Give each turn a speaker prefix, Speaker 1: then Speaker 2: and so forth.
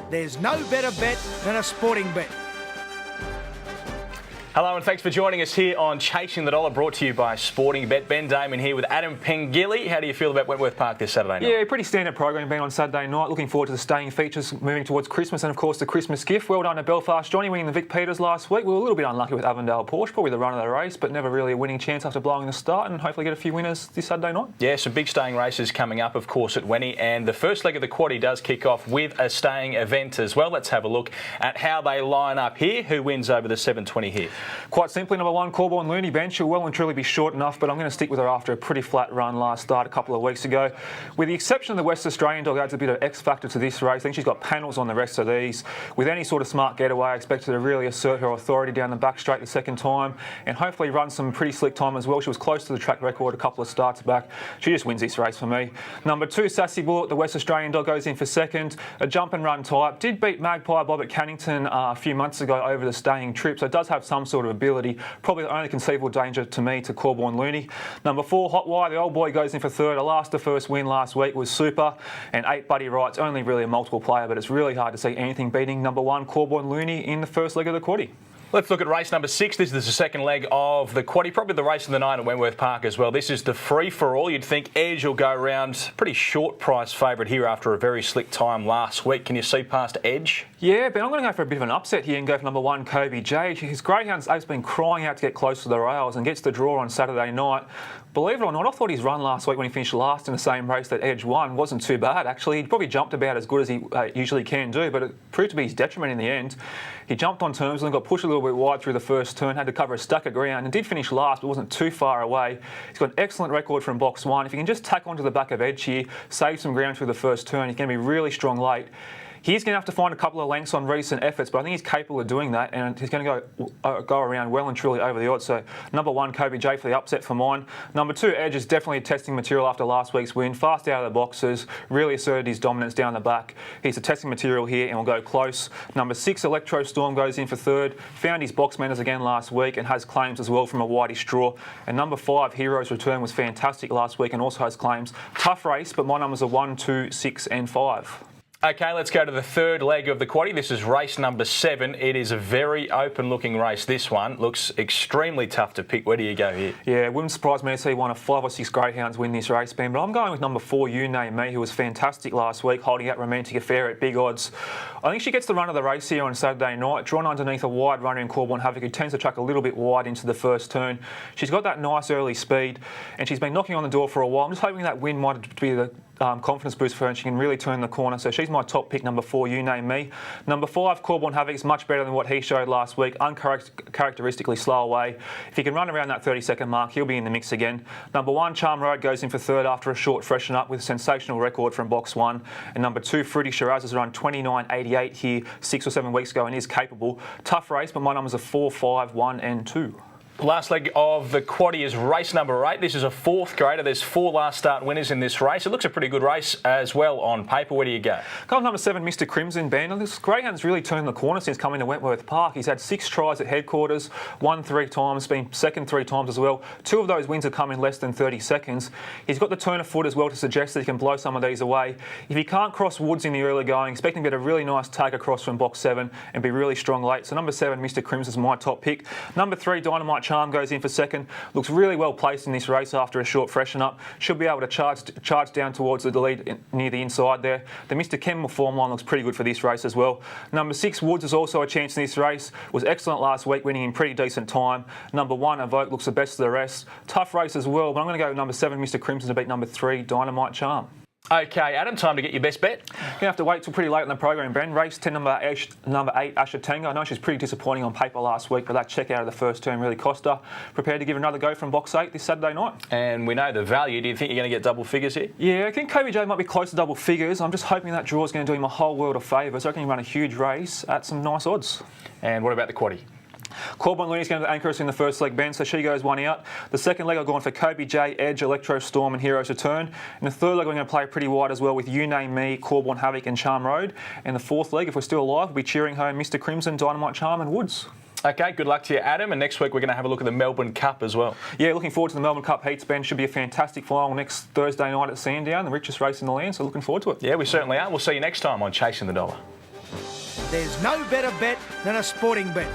Speaker 1: There's no better bet than a sporting bet.
Speaker 2: Hello and thanks for joining us here on Chasing the Dollar, brought to you by Sportingbet. Ben Damon here with Adam Pengilly. How do you feel about Wentworth Park this Saturday night?
Speaker 3: Yeah, pretty standard program being on Saturday night. Looking forward to the staying features moving towards Christmas and, of course, the Christmas gift. Well done to Belfast Johnny winning the Vic Peters last week. We were a little bit unlucky with Avondale Porsche, probably the run of the race, but never really a winning chance after blowing the start, and hopefully get a few winners this Saturday night.
Speaker 2: Yeah, some big staying races coming up, of course, at Wenny, and the first leg of the quaddie does kick off with a staying event as well. Let's have a look at how they line up here. Who wins over the 720 here?
Speaker 3: Quite simply, number one, Corborn Looney bench. She'll well and truly be short enough, but I'm going to stick with her after a pretty flat run last start a couple of weeks ago. With the exception of the West Australian dog, adds a bit of X factor to this race. I think she's got panels on the rest of these. With any sort of smart getaway, I expect her to really assert her authority down the back straight the second time and hopefully run some pretty slick time as well. She was close to the track record a couple of starts back. She just wins this race for me. Number two, Sassy Bullet, the West Australian dog, goes in for second. A jump and run type. Did beat Magpie Bob at Cannington a few months ago over the staying trip, so it does have some sort of ability. Probably the only conceivable danger to me to Corborn Looney. Number four, Hot Wire, the old boy, goes in for third. The first win last week was super. And 8, Buddy Wright's only really a multiple player, but it's really hard to see anything beating number one, Corborn Looney, in the first leg of the quaddie.
Speaker 2: Let's look at race number 6. This is the second leg of the quaddie, probably the race of the night at Wentworth Park as well. This is the free-for-all. You'd think Edge will go around. Pretty short price favourite here after a very slick time last week. Can you see past Edge?
Speaker 3: Yeah, but I'm going to go for a bit of an upset here and go for number one, Kobe J. His greyhound's been crying out to get close to the rails and gets the draw on Saturday night. Believe it or not, I thought his run last week when he finished last in the same race that Edge won wasn't too bad, actually. He probably jumped about as good as he usually can do, but it proved to be his detriment in the end. He jumped on terms and got pushed a little bit wide through the first turn, had to cover a stack of ground and did finish last, but wasn't too far away. He's got an excellent record from box one. If he can just tack onto the back of Edge here, save some ground through the first turn, he's going to be really strong late. He's going to have to find a couple of lengths on recent efforts, but I think he's capable of doing that, and he's going to go around well and truly over the odds. So number one, Kobe J, for the upset for mine. Number two, Edge is definitely a testing material after last week's win. Fast out of the boxes, really asserted his dominance down the back. He's a testing material here and will go close. Number 6, Electro Storm, goes in for third. Found his box manners again last week and has claims as well from a widey straw. And number 5, Hero's Return, was fantastic last week and also has claims. Tough race, but my numbers are 1, 2, 6 and 5.
Speaker 2: Okay, let's go to the third leg of the quaddie. This is race number 7. It is a very open-looking race. This one looks extremely tough to pick. Where do you go here?
Speaker 3: Yeah, it wouldn't surprise me to see one of 5 or 6 greyhounds win this race, Ben, but I'm going with number 4, You Name Me, who was fantastic last week, holding out Romantic Affair at big odds. I think she gets the run of the race here on Saturday night, drawn underneath a wide runner in Corborn Havoc, who tends to track a little bit wide into the first turn. She's got that nice early speed, and she's been knocking on the door for a while. I'm just hoping that win might be the confidence boost for her, and she can really turn the corner. So she's my top pick, number 4, You Name Me. Number 5, Corborn Havoc, is much better than what he showed last week. Uncharacteristically slow away. If he can run around that 30-second mark, he'll be in the mix again. Number 1, Charm Road, goes in for third after a short freshen up with a sensational record from box 1. And number 2, Fruity Shiraz, has run 29.88 here 6 or 7 weeks ago and is capable. Tough race, but my numbers are 4, 5, 1 and 2.
Speaker 2: Last leg of the quaddie is race number 8. This is a 4th grader. There's 4 last start winners in this race. It looks a pretty good race as well on paper. Where do you go?
Speaker 3: Go with number 7, Mr. Crimson, Ben. This greyhound's really turned the corner since coming to Wentworth Park. He's had 6 tries at headquarters, won 3 times, been second 3 times as well. 2 of those wins have come in less than 30 seconds. He's got the turn of foot as well to suggest that he can blow some of these away. If he can't cross woods in the early going, expect him to get a really nice tag across from box 7 and be really strong late. So number 7, Mr. Crimson, is my top pick. Number 3, Dynamite Charm, goes in for second. Looks really well placed in this race after a short freshen up. Should be able to charge down towards the lead near the inside there. The Mr. Kemmel form line looks pretty good for this race as well. Number 6, Woods, is also a chance in this race. Was excellent last week, winning in pretty decent time. Number 1, Evoke, looks the best of the rest. Tough race as well, but I'm going to go with number 7, Mr. Crimson, to beat number 3, Dynamite Charm.
Speaker 2: Okay, Adam, time to get your best bet.
Speaker 3: You're going to have to wait till pretty late in the program, Ben. Race 10, number 8, Asha Tango. I know she's pretty disappointing on paper last week, but that check out of the first turn really cost her. Prepared to give another go from box 8 this Saturday night.
Speaker 2: And we know the value. Do you think you're going to get double figures here?
Speaker 3: Yeah, I think Kobe J might be close to double figures. I'm just hoping that draw is going to do him a whole world of favours. So I can run a huge race at some nice odds.
Speaker 2: And what about the quaddie?
Speaker 3: Corborn Looney's going to anchor us in the first leg, Ben, so she goes 1 out. The second leg I've gone for Kobe J, Edge, Electro Storm and Hero's Return. In the third leg we're going to play pretty wide as well with You Name Me, Corborn Havoc and Charm Road. And the fourth leg, if we're still alive, we'll be cheering home Mr. Crimson, Dynamite Charm and Woods.
Speaker 2: Okay, good luck to you, Adam. And next week we're going to have a look at the Melbourne Cup as well.
Speaker 3: Yeah, looking forward to the Melbourne Cup heats, Ben. Should be a fantastic final next Thursday night at Sandown, the richest race in the land, so looking forward to it.
Speaker 2: Yeah, we certainly are. We'll see you next time on Chasing the Dollar.
Speaker 1: There's no better bet than a sporting bet.